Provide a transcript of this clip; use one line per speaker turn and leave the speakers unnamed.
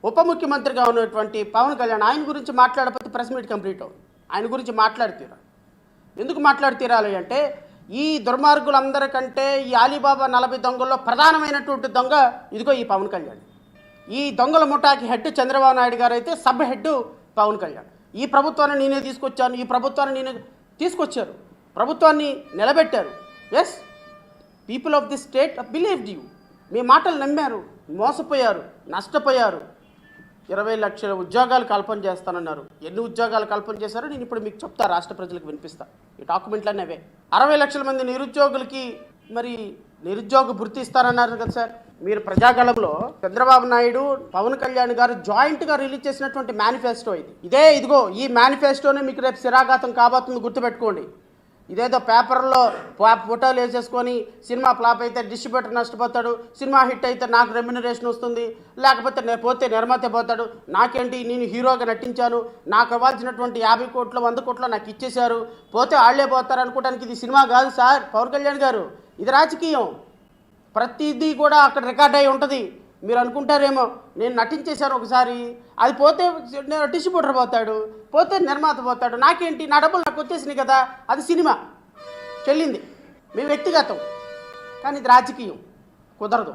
ఉప ముఖ్యమంత్రిగా ఉన్నటువంటి పవన్ కళ్యాణ్ ఆయన గురించి మాట్లాడకపోతే ప్రెస్ మీట్ కంప్లీట్ అవుతుంది. ఆయన గురించి మాట్లాడుతీరా. ఎందుకు మాట్లాడుతీరాలి అంటే ఈ దుర్మార్గులందరికంటే ఈ అలీబాబా 40 దొంగల్లో ప్రధానమైనటువంటి దొంగ ఇదిగో ఈ పవన్ కళ్యాణ్. ఈ దొంగల ముఠాకి హెడ్ చంద్రబాబు నాయుడు గారు అయితే సబ్ హెడ్ పవన్ కళ్యాణ్. ఈ ప్రభుత్వాన్ని నేనే తీసుకొచ్చాను, ఈ ప్రభుత్వాన్ని నేనే తీసుకొచ్చారు, ప్రభుత్వాన్ని నిలబెట్టారు. Yes, people of the state believed you. మీ మాటలు నమ్మారు, మోసపోయారు, నష్టపోయారు. 20 లక్షల ఉద్యోగాలు కల్పన చేస్తానన్నారు. ఎన్ని ఉద్యోగాలు కల్పన చేశారో నేను ఇప్పుడు మీకు చెప్తా, రాష్ట్ర ప్రజలకు వినిపిస్తా. ఈ డాక్యుమెంట్లన్నీ అవే. 60 లక్షల మంది నిరుద్యోగులకి మరి నిరుద్యోగ భృతి ఇస్తారన్నారు కదా సార్. మీరు ప్రజాగళంలో చంద్రబాబు నాయుడు పవన్ కళ్యాణ్ గారు జాయింట్గా రిలీజ్ చేసినటువంటి మేనిఫెస్టో ఇదిగో ఈ మేనిఫెస్టోనే మీకు రేపు శిరాఘాతం కాబోతుంది, గుర్తుపెట్టుకోండి. ఇదేదో పేపర్లో ఫోటోలు వేసేసుకొని సినిమా ఫ్లాప్ అయితే డిస్ట్రిబ్యూటర్ నష్టపోతాడు, సినిమా హిట్ అయితే నాకు రెమ్యునరేషన్ వస్తుంది, లేకపోతే పోతే నిర్మాత పోతాడు, నాకేంటి నేను హీరోగా నటించాను, నాకు ఇవ్వాల్సినటువంటి 50 కోట్లు 100 కోట్లు నాకు ఇచ్చేశారు, పోతే ఆళ్లే పోతారు అనుకోవడానికి ఇది సినిమా కాదు సార్ పవన్ కళ్యాణ్ గారు, ఇది రాజకీయం. ప్రతిదీ కూడా అక్కడ రికార్డ్ అయి ఉంటుంది. మీరు అనుకుంటారేమో నేను నటించేశాను ఒకసారి, అది పోతే డిస్ట్రిబ్యూటర్ పోతాడు, పోతే నిర్మాత పోతాడు, నాకేంటి నా డబ్బులు నాకు వచ్చేసినాయి కదా, అది సినిమా చెల్లింది, మీ వ్యక్తిగతం. కానీ ఇది రాజకీయం, కుదరదు.